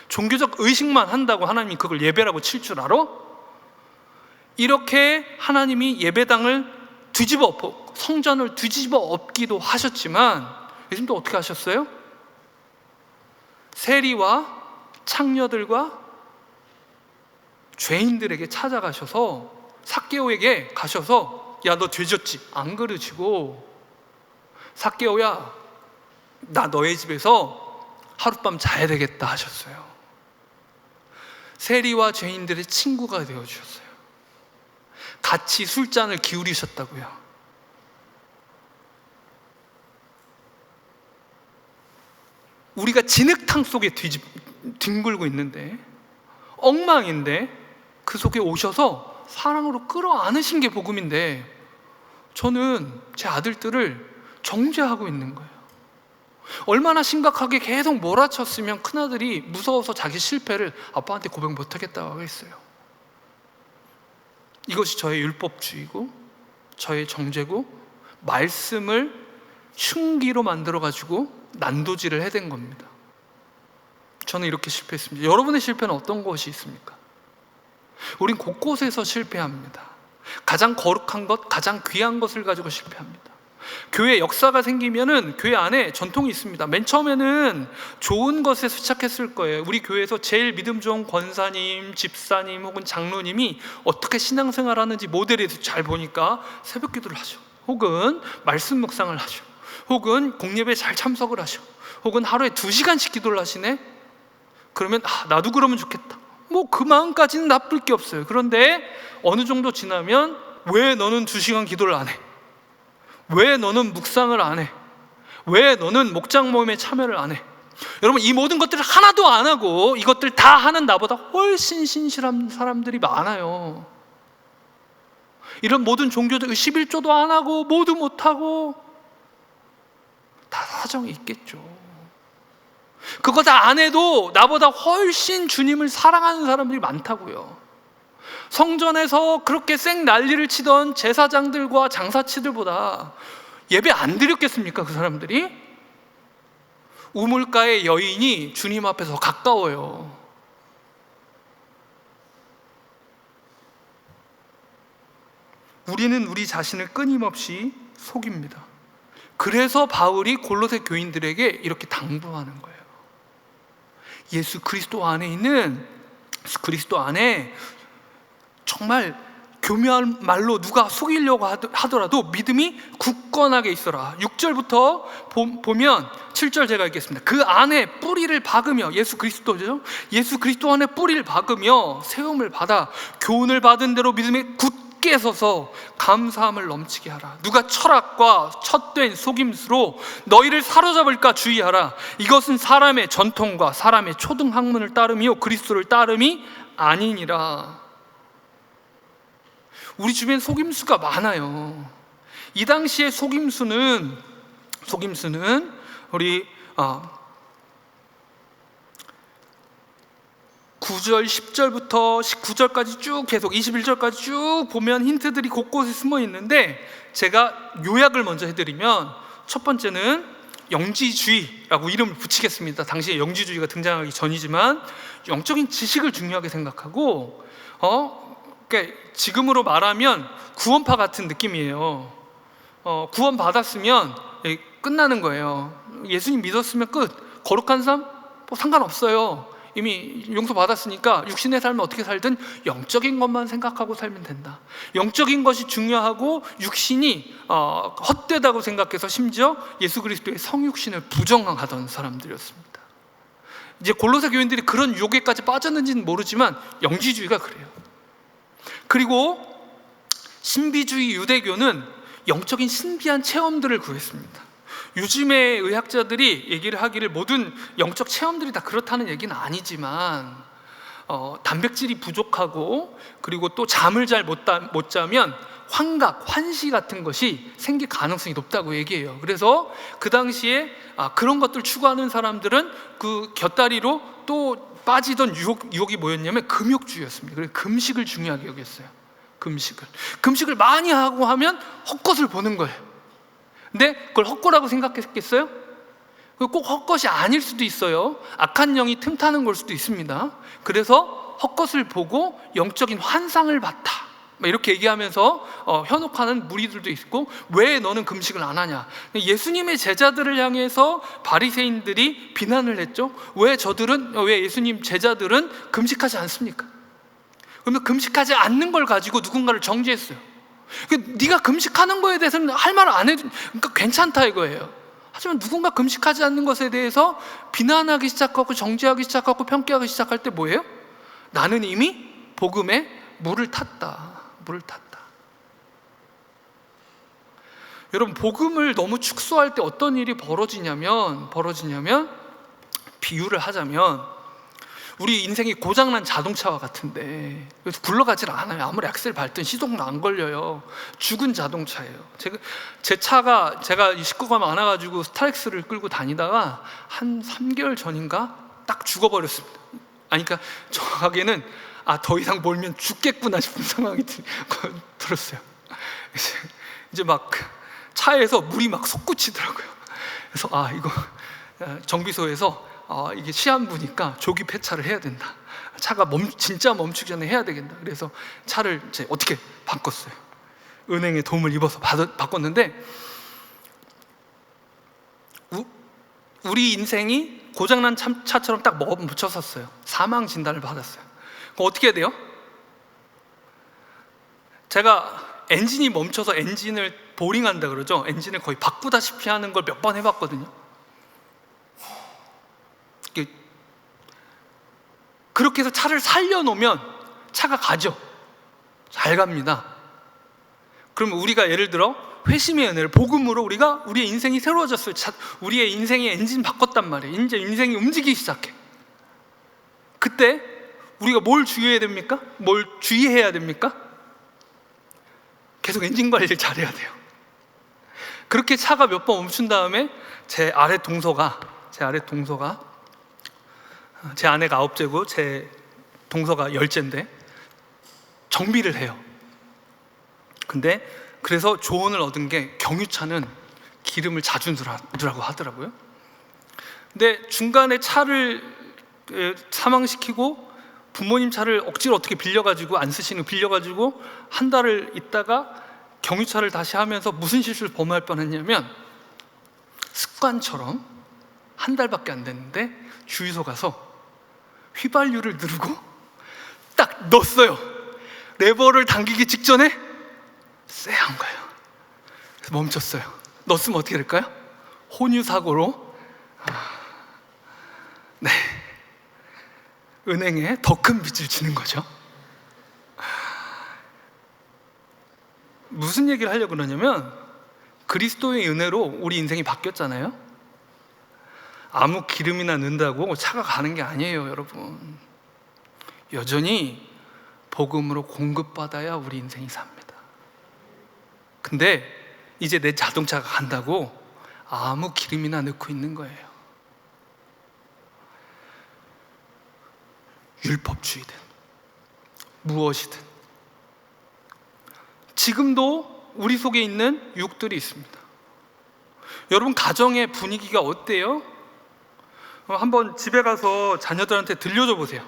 종교적 의식만 한다고 하나님이 그걸 예배라고 칠 줄 알아? 이렇게 하나님이 예배당을 뒤집어 엎고 성전을 뒤집어 엎기도 하셨지만 예수님도 어떻게 하셨어요? 세리와 창녀들과 죄인들에게 찾아가셔서 삭개오에게 가셔서 야, 너 죄졌지? 안 그러시고 삭개오야, 나 너의 집에서 하룻밤 자야 되겠다 하셨어요. 세리와 죄인들의 친구가 되어주셨어요. 같이 술잔을 기울이셨다고요. 우리가 진흙탕 속에 뒹굴고 있는데 엉망인데 그 속에 오셔서 사랑으로 끌어안으신 게 복음인데 저는 제 아들들을 정죄하고 있는 거예요. 얼마나 심각하게 계속 몰아쳤으면 큰아들이 무서워서 자기 실패를 아빠한테 고백 못하겠다고 했어요. 이것이 저의 율법주의고 저의 정죄고 말씀을 흉기로 만들어가지고 난도질을 해댄 겁니다. 저는 이렇게 실패했습니다. 여러분의 실패는 어떤 것이 있습니까? 우린 곳곳에서 실패합니다. 가장 거룩한 것, 가장 귀한 것을 가지고 실패합니다. 교회 역사가 생기면은 교회 안에 전통이 있습니다. 맨 처음에는 좋은 것에 수착했을 거예요. 우리 교회에서 제일 믿음 좋은 권사님, 집사님 혹은 장로님이 어떻게 신앙생활 하는지 모델에서 잘 보니까 새벽 기도를 하죠. 혹은 말씀 묵상을 하죠. 혹은 공예배에 잘 참석을 하죠. 혹은 하루에 2시간씩 기도를 하시네? 그러면 나도 그러면 좋겠다. 그 마음까지는 나쁠 게 없어요. 그런데 어느 정도 지나면 왜 너는 2시간 기도를 안 해? 왜 너는 묵상을 안 해? 왜 너는 목장 모임에 참여를 안 해? 여러분, 이 모든 것들을 하나도 안 하고 이것들 다 하는 나보다 훨씬 신실한 사람들이 많아요. 이런 모든 종교들 11조도 안 하고 모두 못하고 다 사정이 있겠죠. 그거 다 안 해도 나보다 훨씬 주님을 사랑하는 사람들이 많다고요. 성전에서 그렇게 쌩 난리를 치던 제사장들과 장사치들보다 예배 안 드렸겠습니까? 그 사람들이? 우물가의 여인이 주님 앞에서 가까워요. 우리는 우리 자신을 끊임없이 속입니다. 그래서 바울이 골로새 교인들에게 이렇게 당부하는 거예요. 예수 그리스도 안에 정말 교묘한 말로 누가 속이려고 하더라도 믿음이 굳건하게 있어라. 6절부터 보면 7절 제가 읽겠습니다. 그 안에 뿌리를 박으며, 예수 그리스도죠, 예수 그리스도 안에 뿌리를 박으며 세움을 받아 교훈을 받은 대로 믿음에 굳게 서서 감사함을 넘치게 하라. 누가 철학과 헛된 속임수로 너희를 사로잡을까 주의하라. 이것은 사람의 전통과 사람의 초등 학문을 따름이요 그리스도를 따름이 아니니라. 우리 주변에 속임수가 많아요. 이 당시에 속임수는 우리 9절, 10절부터 19절까지 쭉 계속 21절까지 쭉 보면 힌트들이 곳곳에 숨어 있는데, 제가 요약을 먼저 해드리면, 첫 번째는 영지주의라고 이름을 붙이겠습니다. 당시에 영지주의가 등장하기 전이지만 영적인 지식을 중요하게 생각하고, 그러니까 지금으로 말하면 구원파 같은 느낌이에요. 구원 받았으면 끝나는 거예요. 예수님 믿었으면 끝. 거룩한 삶? 뭐 상관없어요. 이미 용서 받았으니까 육신의 삶을 어떻게 살든 영적인 것만 생각하고 살면 된다. 영적인 것이 중요하고 육신이 헛되다고 생각해서 심지어 예수 그리스도의 성육신을 부정하던 사람들이었습니다. 이제 골로새 교인들이 그런 유혹에까지 빠졌는지는 모르지만 영지주의가 그래요. 그리고 신비주의 유대교는 영적인 신비한 체험들을 구했습니다. 요즘의 의학자들이 얘기를 하기를 모든 영적 체험들이 다 그렇다는 얘기는 아니지만, 단백질이 부족하고 그리고 또 잠을 잘 못 자면 환각, 환시 같은 것이 생길 가능성이 높다고 얘기해요. 그래서 그 당시에 그런 것들 추구하는 사람들은 그 곁다리로 또 빠지던 유혹이 뭐였냐면 금욕주의였습니다. 그래서 금식을 중요하게 여겼어요. 금식을 많이 하고 하면 헛것을 보는 거예요. 근데 그걸 헛것이라고 생각했겠어요? 꼭 헛것이 아닐 수도 있어요. 악한 영이 틈타는 걸 수도 있습니다. 그래서 헛것을 보고 영적인 환상을 봤다, 이렇게 얘기하면서 현혹하는 무리들도 있고, 왜 너는 금식을 안 하냐? 예수님의 제자들을 향해서 바리새인들이 비난을 했죠. 왜 예수님 제자들은 금식하지 않습니까? 그러면 금식하지 않는 걸 가지고 누군가를 정죄했어요. 네가 금식하는 거에 대해서는 할 말을 안 해도 괜찮다 이거예요. 하지만 누군가 금식하지 않는 것에 대해서 비난하기 시작하고 정죄하기 시작하고 평가하기 시작할 때 뭐예요? 나는 이미 복음에 물을 탔다. 여러분, 복음을 너무 축소할 때 어떤 일이 벌어지냐면 비유를 하자면 우리 인생이 고장난 자동차와 같은데, 그래서 굴러가질 않아요. 아무리 엑셀 밟든 시동도 안 걸려요. 죽은 자동차예요. 제가 식구가 많아가지고 스타렉스를 끌고 다니다가 한 3개월 전인가 딱 죽어버렸습니다. 그러니까 정확하게는 더 이상 몰면 죽겠구나 싶은 상황이 들었어요. 이제 막 차에서 물이 막 솟구치더라고요. 그래서 이거 정비소에서 이게 시한부니까 조기 폐차를 해야 된다. 차가 진짜 멈추기 전에 해야 되겠다. 그래서 차를 이제 어떻게 바꿨어요. 은행에 도움을 입어서 바꿨는데, 우리 인생이 고장난 차처럼 딱 묻혔었어요. 사망 진단을 받았어요. 그럼 어떻게 해야 돼요? 제가 엔진이 멈춰서 엔진을 보링한다 그러죠. 엔진을 거의 바꾸다시피 하는 걸 몇 번 해봤거든요. 그렇게 해서 차를 살려놓으면 차가 가죠. 잘 갑니다. 그러면 우리가 예를 들어 회심의 은혜를, 복음으로 우리의 인생이 새로워졌어요. 우리의 인생의 엔진 바꿨단 말이에요. 이제 인생이 움직이기 시작해. 그때 우리가 뭘 주의해야 됩니까? 뭘 주의해야 됩니까? 계속 엔진 관리를 잘해야 돼요. 그렇게 차가 몇 번 멈춘 다음에 제 아래 동서가 제 아내가 9째고 제 동서가 10째인데 정비를 해요. 근데 그래서 조언을 얻은 게 경유차는 기름을 자주 넣으라고 하더라고요. 근데 중간에 차를 사망시키고 부모님 차를 억지로 어떻게 빌려가지고, 안 쓰시는 거 빌려가지고 한 달을 있다가 경유차를 다시 하면서 무슨 실수를 범할 뻔했냐면, 습관처럼 한 달밖에 안 됐는데 주유소 가서 휘발유를 누르고 딱 넣었어요. 레버를 당기기 직전에 쎄한 거예요. 그래서 멈췄어요. 넣었으면 어떻게 될까요? 혼유사고로 은행에 더 큰 빚을 지는 거죠. 무슨 얘기를 하려고 그러냐면, 그리스도의 은혜로 우리 인생이 바뀌었잖아요. 아무 기름이나 넣는다고 차가 가는 게 아니에요, 여러분. 여전히 복음으로 공급받아야 우리 인생이 삽니다. 근데 이제 내 자동차가 간다고 아무 기름이나 넣고 있는 거예요. 율법주의든 무엇이든 지금도 우리 속에 있는 유혹들이 있습니다. 여러분, 가정의 분위기가 어때요? 한번 집에 가서 자녀들한테 들려줘 보세요.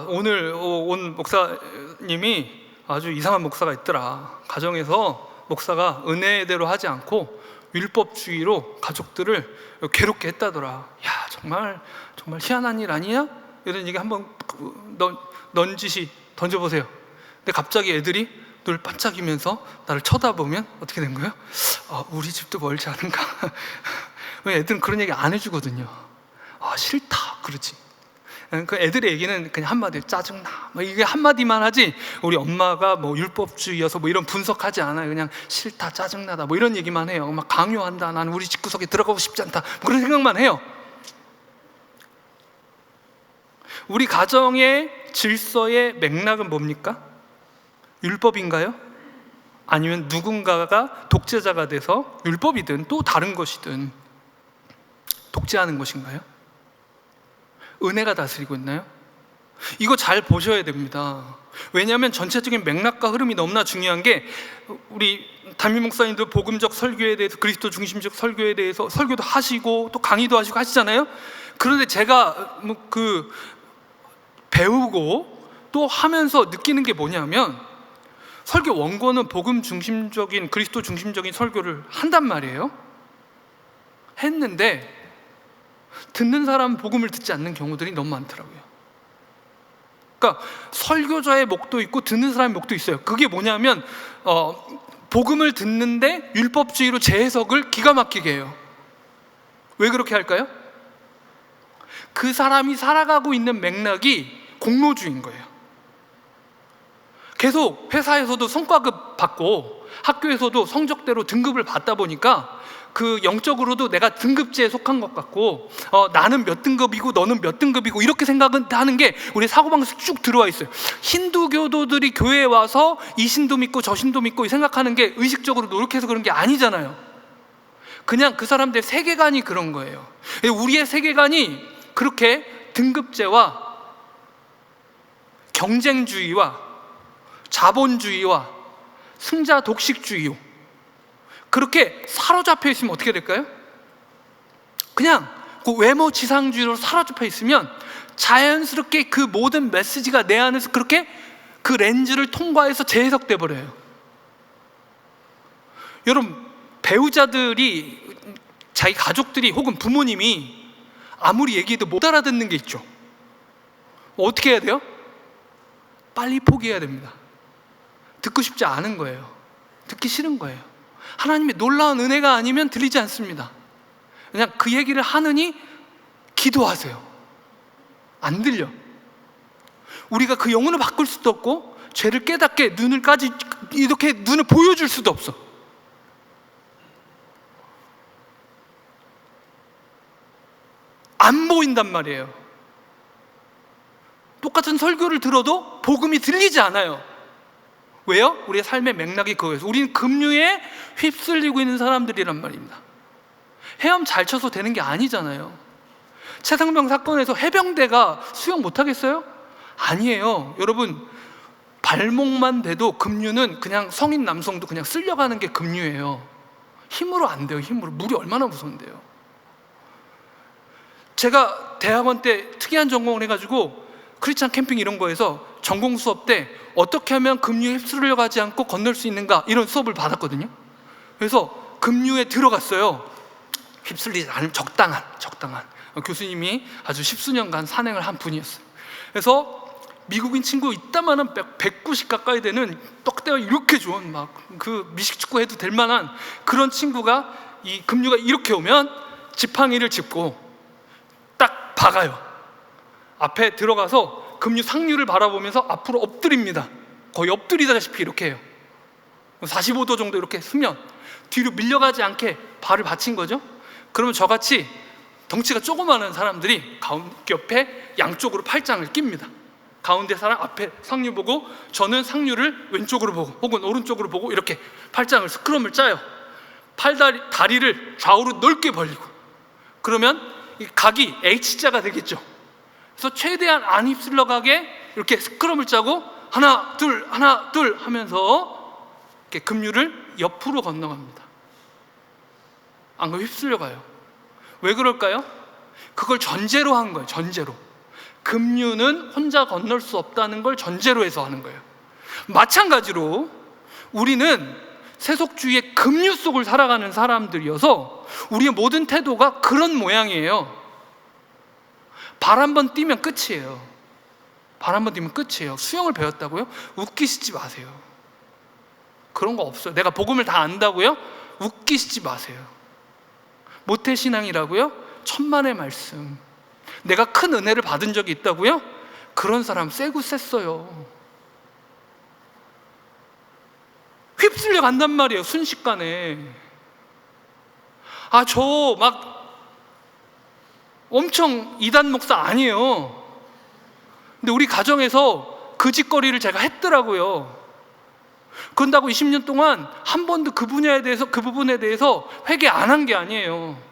오늘 온 목사님이 아주 이상한 목사가 있더라. 가정에서 목사가 은혜대로 하지 않고 율법주의로 가족들을 괴롭게 했다더라. 야, 정말 희한한 일 아니냐? 이런 얘기 한번 넌지시 던져보세요. 근데 갑자기 애들이 눈을 반짝이면서 나를 쳐다보면 어떻게 된 거예요? 우리 집도 멀지 않은가? 애들은 그런 얘기 안 해주거든요. 싫다 그러지. 그 애들의 얘기는 그냥 한마디, 짜증나, 이게 한마디만 하지, 우리 엄마가 율법주의여서 이런 분석하지 않아요. 그냥 싫다, 짜증나다, 이런 얘기만 해요. 막 강요한다, 나는 우리 집구석에 들어가고 싶지 않다, 그런 생각만 해요. 우리 가정의 질서의 맥락은 뭡니까? 율법인가요? 아니면 누군가가 독재자가 돼서 율법이든 또 다른 것이든 독재하는 것인가요? 은혜가 다스리고 있나요? 이거 잘 보셔야 됩니다. 왜냐하면 전체적인 맥락과 흐름이 너무나 중요한 게, 우리 담임 목사님도 복음적 설교에 대해서, 그리스도 중심적 설교에 대해서 설교도 하시고 또 강의도 하시고 하시잖아요. 그런데 제가 배우고 또 하면서 느끼는 게 뭐냐면, 설교 원고는 복음 중심적인, 그리스도 중심적인 설교를 한단 말이에요. 했는데 듣는 사람은 복음을 듣지 않는 경우들이 너무 많더라고요. 그러니까 설교자의 목도 있고 듣는 사람의 목도 있어요. 그게 뭐냐면 복음을 듣는데 율법주의로 재해석을 기가 막히게 해요. 왜 그렇게 할까요? 그 사람이 살아가고 있는 맥락이 공로주의인 거예요. 계속 회사에서도 성과급 받고 학교에서도 성적대로 등급을 받다 보니까 그 영적으로도 내가 등급제에 속한 것 같고, 나는 몇 등급이고 너는 몇 등급이고, 이렇게 생각하는 게 우리 사고방식에 쭉 들어와 있어요. 힌두교도들이 교회에 와서 이 신도 믿고 저 신도 믿고 생각하는 게 의식적으로 노력해서 그런 게 아니잖아요. 그냥 그 사람들의 세계관이 그런 거예요. 우리의 세계관이 그렇게 등급제와 경쟁주의와 자본주의와 승자 독식주의, 그렇게 사로잡혀 있으면 어떻게 될까요? 그냥 그 외모 지상주의로 사로잡혀 있으면 자연스럽게 그 모든 메시지가 내 안에서 그렇게 그 렌즈를 통과해서 재해석돼 버려요. 여러분, 배우자들이, 자기 가족들이 혹은 부모님이 아무리 얘기해도 못 알아듣는 게 있죠. 어떻게 해야 돼요? 빨리 포기해야 됩니다. 듣고 싶지 않은 거예요. 듣기 싫은 거예요. 하나님의 놀라운 은혜가 아니면 들리지 않습니다. 그냥 그 얘기를 하느니 기도하세요. 안 들려. 우리가 그 영혼을 바꿀 수도 없고, 죄를 깨닫게 이렇게 눈을 보여줄 수도 없어. 안 보인단 말이에요. 똑같은 설교를 들어도 복음이 들리지 않아요. 왜요? 우리의 삶의 맥락이 그거예요. 우리는 급류에 휩쓸리고 있는 사람들이란 말입니다. 헤엄 잘 쳐서 되는 게 아니잖아요. 최상병 사건에서 해병대가 수영 못하겠어요? 아니에요. 여러분, 발목만 돼도 급류는 그냥 성인 남성도 그냥 쓸려가는 게 급류예요. 힘으로 안 돼요. 힘으로. 물이 얼마나 무서운데요. 제가 대학원 때 특이한 전공을 해가지고 크리스찬 캠핑 이런 거에서 전공 수업 때 어떻게 하면 급류에 휩쓸려 가지 않고 건널 수 있는가 이런 수업을 받았거든요. 그래서 급류에 들어갔어요. 휩쓸리지 않으면 적당한 교수님이 아주 십수년간 산행을 한 분이었어요. 그래서 미국인 친구 이따만한 190 가까이 되는 떡대가 이렇게 좋은 막 그 미식축구 해도 될 만한 그런 친구가 이 급류가 이렇게 오면 지팡이를 짚고 딱 박아요. 앞에 들어가서 급류 상류를 바라보면서 앞으로 엎드립니다. 거의 엎드리다시피 이렇게 해요. 45도 정도 이렇게 서면 뒤로 밀려가지 않게 발을 받친 거죠. 그러면 저같이 덩치가 조그마한 사람들이 가운데 옆에 양쪽으로 팔짱을 낍니다. 가운데 사람 앞에 상류 보고, 저는 상류를 왼쪽으로 보고 혹은 오른쪽으로 보고 이렇게 팔짱을 스크럼을 짜요. 다리를 좌우로 넓게 벌리고, 그러면 이 각이 H자가 되겠죠. 그래서 최대한 안 휩쓸려 가게 이렇게 스크럼을 짜고 하나 둘 하면서 이렇게 급류를 옆으로 건너갑니다. 안 그러면 휩쓸려 가요. 왜 그럴까요? 그걸 전제로 한 거예요. 전제로. 급류는 혼자 건널 수 없다는 걸 전제로 해서 하는 거예요. 마찬가지로 우리는 세속주의의 급류 속을 살아가는 사람들이어서 우리의 모든 태도가 그런 모양이에요. 발 한 번 뛰면 끝이에요. 발 한 번 뛰면 끝이에요. 수영을 배웠다고요? 웃기시지 마세요. 그런 거 없어요. 내가 복음을 다 안다고요? 웃기시지 마세요. 모태신앙이라고요? 천만의 말씀. 내가 큰 은혜를 받은 적이 있다고요? 그런 사람 쎄고 셌어요. 휩쓸려 간단 말이에요. 순식간에. 저 막 엄청 이단 목사 아니에요. 근데 우리 가정에서 그 짓거리를 제가 했더라고요. 그런다고 20년 동안 한 번도 그 부분에 대해서 회개 안 한 게 아니에요.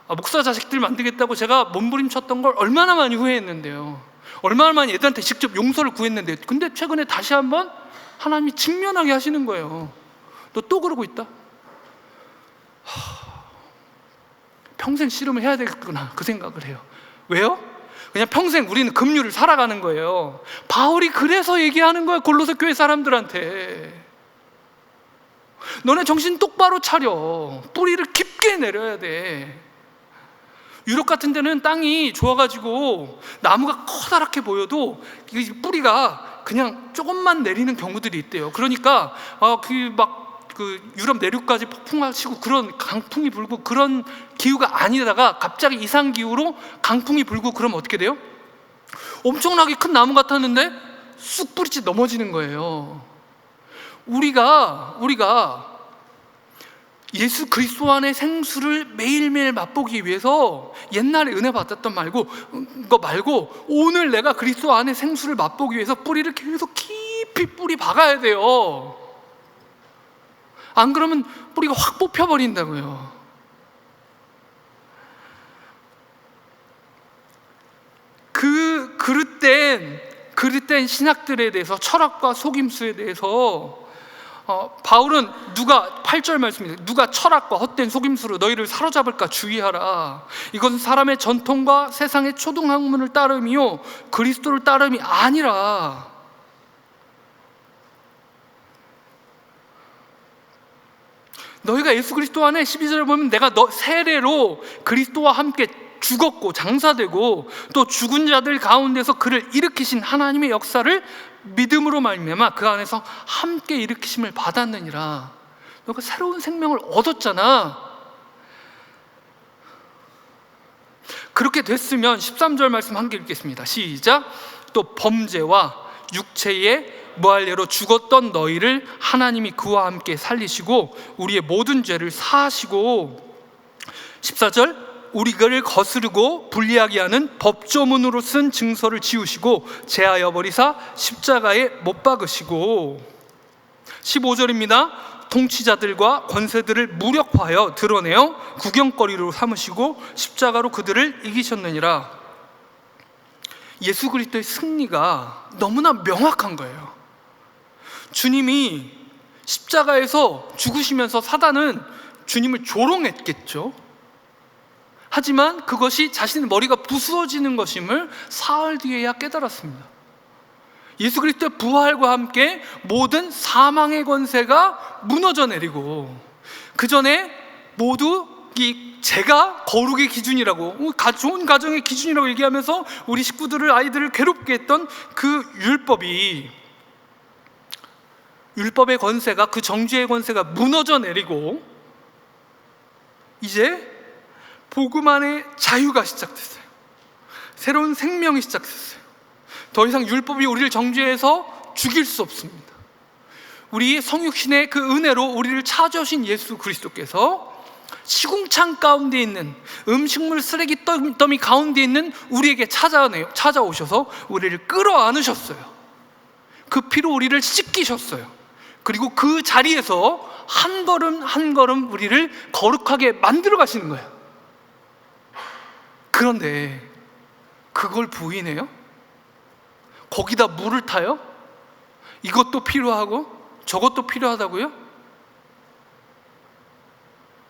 목사 자식들 만들겠다고 제가 몸부림쳤던 걸 얼마나 많이 후회했는데요. 얼마나 많이 애들한테 직접 용서를 구했는데, 근데 최근에 다시 한번 하나님이 직면하게 하시는 거예요. 너 또 그러고 있다? 평생 씨름을 해야 되겠구나, 그 생각을 해요. 왜요? 그냥 평생 우리는 급류를 살아가는 거예요. 바울이 그래서 얘기하는 거예요. 골로새 교회 사람들한테. 너네 정신 똑바로 차려. 뿌리를 깊게 내려야 돼. 유럽 같은 데는 땅이 좋아가지고 나무가 커다랗게 보여도 뿌리가 그냥 조금만 내리는 경우들이 있대요. 그러니까 유럽 내륙까지 폭풍하시고 그런 강풍이 불고 그런 기후가 아니다가 갑자기 이상기후로 강풍이 불고 그러면 어떻게 돼요? 엄청나게 큰 나무 같았는데 쑥 뿌리째 넘어지는 거예요. 우리가 예수 그리스도 안의 생수를 매일매일 맛보기 위해서 옛날에 은혜 받았던 거 말고 오늘 내가 그리스도 안의 생수를 맛보기 위해서 뿌리를 계속 깊이 뿌리 박아야 돼요. 안 그러면 뿌리가 확 뽑혀버린다고요. 그릇된 신학들에 대해서, 철학과 속임수에 대해서 바울은 8절 말씀입니다. 누가 철학과 헛된 속임수로 너희를 사로잡을까 주의하라. 이것은 사람의 전통과 세상의 초등학문을 따름이요 그리스도를 따름이 아니라. 너희가 예수 그리스도 안에 12절을 보면 내가 너 세례로 그리스도와 함께 죽었고 장사되고 또 죽은 자들 가운데서 그를 일으키신 하나님의 역사를 믿음으로 말미암아 그 안에서 함께 일으키심을 받았느니라. 너가 새로운 생명을 얻었잖아. 그렇게 됐으면 13절 말씀 함께 읽겠습니다. 시작. 또 범죄와 육체의 무할례로 죽었던 너희를 하나님이 그와 함께 살리시고 우리의 모든 죄를 사하시고, 14절, 우리를 거스르고 불리하게 하는 법조문으로 쓴 증서를 지우시고 제하여 버리사 십자가에 못 박으시고 15절입니다. 통치자들과 권세들을 무력화하여 드러내어 구경거리로 삼으시고 십자가로 그들을 이기셨느니라. 예수 그리스도의 승리가 너무나 명확한 거예요. 주님이 십자가에서 죽으시면서 사단은 주님을 조롱했겠죠. 하지만 그것이 자신의 머리가 부수어지는 것임을 사흘 뒤에야 깨달았습니다. 예수 그리스도의 부활과 함께 모든 사망의 권세가 무너져 내리고, 그 전에 모두 이 제가 거룩의 기준이라고, 좋은 가정의 기준이라고 얘기하면서 우리 식구들을, 아이들을 괴롭게 했던 그 율법의 권세가, 그 정죄의 권세가 무너져 내리고, 이제 복음 안에 자유가 시작됐어요. 새로운 생명이 시작됐어요. 더 이상 율법이 우리를 정죄해서 죽일 수 없습니다. 우리 성육신의 그 은혜로 우리를 찾아오신 예수 그리스도께서 시궁창 가운데 있는, 음식물 쓰레기 더미 가운데 있는 우리에게 찾아오셔서 우리를 끌어안으셨어요. 그 피로 우리를 씻기셨어요. 그리고 그 자리에서 한 걸음 한 걸음 우리를 거룩하게 만들어 가시는 거예요. 그런데 그걸 부인해요? 거기다 물을 타요? 이것도 필요하고 저것도 필요하다고요?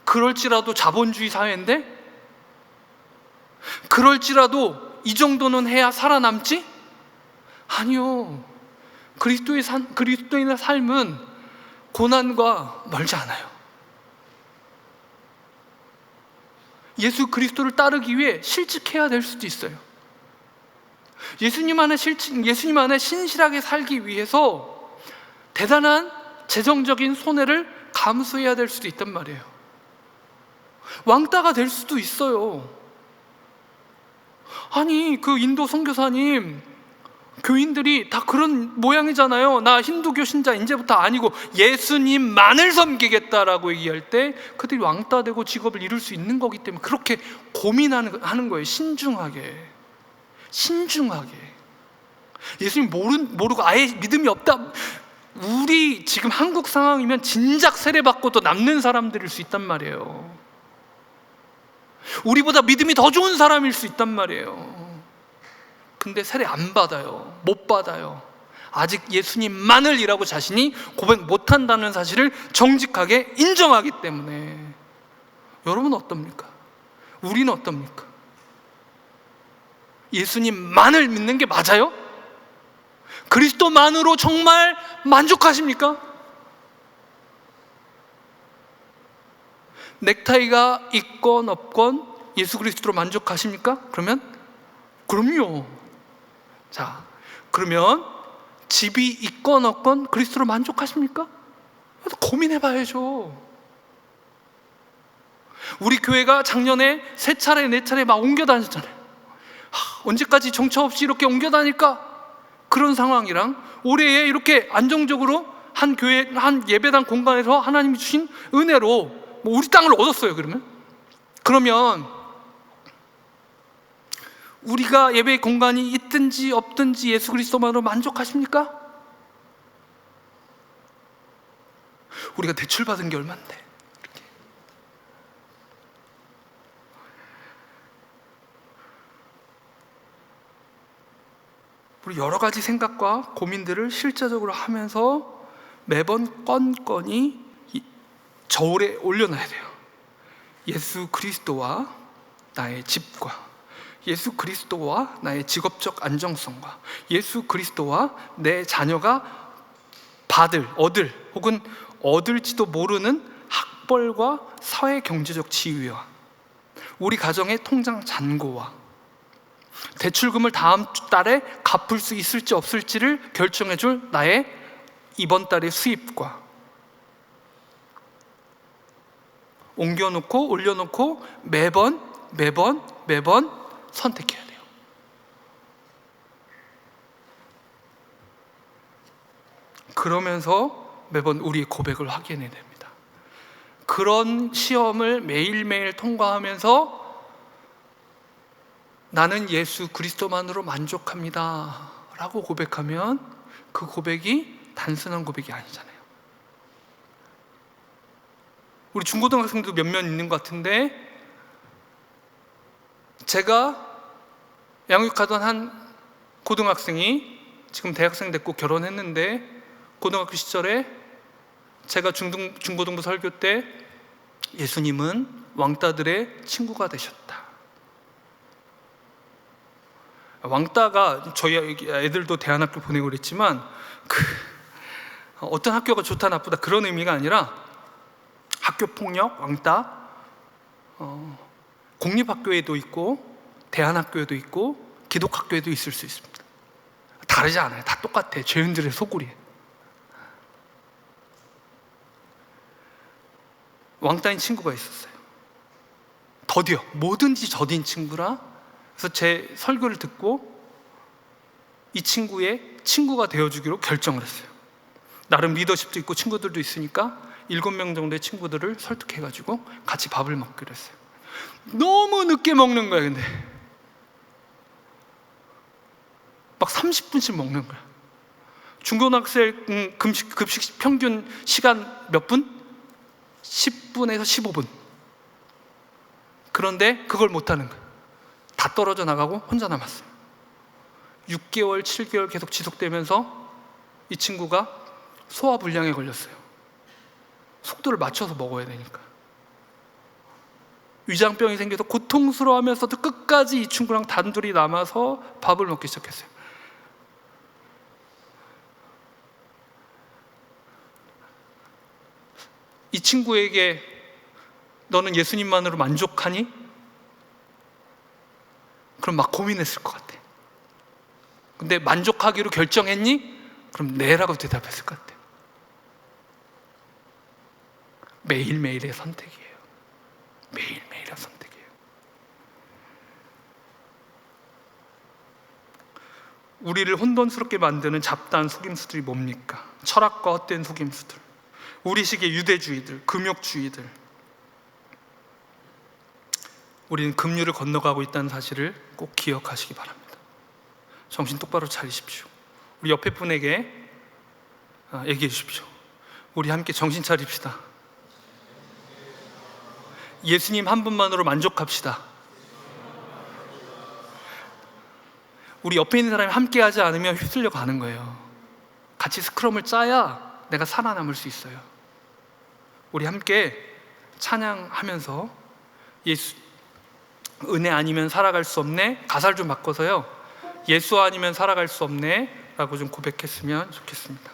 그럴지라도 자본주의 사회인데? 그럴지라도 이 정도는 해야 살아남지? 아니요. 그리스도인의 삶은 고난과 멀지 않아요. 예수 그리스도를 따르기 위해 실직해야 될 수도 있어요. 예수님 안에 신실하게 살기 위해서 대단한 재정적인 손해를 감수해야 될 수도 있단 말이에요. 왕따가 될 수도 있어요. 아니, 그 인도 선교사님, 교인들이 다 그런 모양이잖아요. 나 힌두교 신자 이제부터 아니고 예수님만을 섬기겠다라고 얘기할 때 그들이 왕따되고 직업을 잃을 수 있는 거기 때문에 그렇게 고민하는 거예요. 신중하게. 예수님 모르고 아예 믿음이 없다. 우리 지금 한국 상황이면 진작 세례받고도 남는 사람들일 수 있단 말이에요. 우리보다 믿음이 더 좋은 사람일 수 있단 말이에요. 근데 세례 안 받아요. 못 받아요. 아직 예수님만을이라고 자신이 고백 못한다는 사실을 정직하게 인정하기 때문에. 여러분은 어떻습니까? 우리는 어떻습니까? 예수님만을 믿는 게 맞아요? 그리스도만으로 정말 만족하십니까? 넥타이가 있건 없건 예수 그리스도로 만족하십니까? 그럼요. 자, 그러면 집이 있건 없건 그리스도로 만족하십니까? 고민해 봐야죠. 우리 교회가 작년에 3차례 4차례 막 옮겨 다녔잖아요. 언제까지 정처 없이 이렇게 옮겨 다닐까? 그런 상황이랑 올해에 이렇게 안정적으로 한 교회, 한 예배당 공간에서 하나님이 주신 은혜로 우리 땅을 얻었어요. 그러면 우리가 예배 공간이 있든지 없든지 예수 그리스도만으로 만족하십니까? 우리가 대출 받은 게 얼만데 이렇게. 우리 여러 가지 생각과 고민들을 실제적으로 하면서 매번 건건이 저울에 올려놔야 돼요. 예수 그리스도와 나의 집과, 예수 그리스도와 나의 직업적 안정성과, 예수 그리스도와 내 자녀가 얻을 혹은 얻을지도 모르는 학벌과 사회 경제적 지위와 우리 가정의 통장 잔고와 대출금을 다음 달에 갚을 수 있을지 없을지를 결정해줄 나의 이번 달의 수입과 옮겨놓고 올려놓고 매번 선택해야 돼요. 그러면서 매번 우리의 고백을 확인해야 됩니다. 그런 시험을 매일매일 통과하면서 나는 예수 그리스도만으로 만족합니다 라고 고백하면 그 고백이 단순한 고백이 아니잖아요. 우리 중고등학생도 몇몇 있는 것 같은데, 제가 양육하던 한 고등학생이 지금 대학생 됐고 결혼했는데, 고등학교 시절에 제가 중고등부 설교 때 예수님은 왕따들의 친구가 되셨다. 왕따가 저희 애들도 대안학교 보내고 그랬지만 어떤 학교가 좋다 나쁘다 그런 의미가 아니라 학교 폭력, 왕따, 공립학교에도 있고 대안학교에도 있고 기독학교에도 있을 수 있습니다. 다르지 않아요. 다 똑같아. 죄인들의 소굴이에요. 왕따인 친구가 있었어요. 더디어 뭐든지 더딘 친구라. 그래서 제 설교를 듣고 이 친구의 친구가 되어주기로 결정을 했어요. 나름 리더십도 있고 친구들도 있으니까 7명 정도의 친구들을 설득해가지고 같이 밥을 먹기로 했어요. 너무 늦게 먹는 거야. 근데 막 30분씩 먹는 거야. 중고등학생 급식 평균 시간 몇 분? 10분에서 15분. 그런데 그걸 못하는 거야. 다 떨어져 나가고 혼자 남았어요. 6개월, 7개월 계속 지속되면서 이 친구가 소화불량에 걸렸어요. 속도를 맞춰서 먹어야 되니까. 위장병이 생겨서 고통스러워하면서도 끝까지 이 친구랑 단둘이 남아서 밥을 먹기 시작했어요. 이 친구에게 너는 예수님만으로 만족하니? 그럼 막 고민했을 것 같아. 근데 만족하기로 결정했니? 그럼 네라고 대답했을 것 같아. 매일매일의 선택이에요. 매일매일의 선택이에요. 우리를 혼돈스럽게 만드는 잡다한 속임수들이 뭡니까? 철학과 헛된 속임수들, 우리식의 유대주의들, 금욕주의들. 우리는 급류를 건너가고 있다는 사실을 꼭 기억하시기 바랍니다. 정신 똑바로 차리십시오. 우리 옆에 분에게 얘기해 주십시오. 우리 함께 정신 차립시다. 예수님 한 분만으로 만족합시다. 우리 옆에 있는 사람이 함께 하지 않으면 휩쓸려 가는 거예요. 같이 스크럼을 짜야 내가 살아남을 수 있어요. 우리 함께 찬양하면서 예수, 은혜 아니면 살아갈 수 없네. 가사를 좀 바꿔서요, 예수 아니면 살아갈 수 없네 라고 좀 고백했으면 좋겠습니다.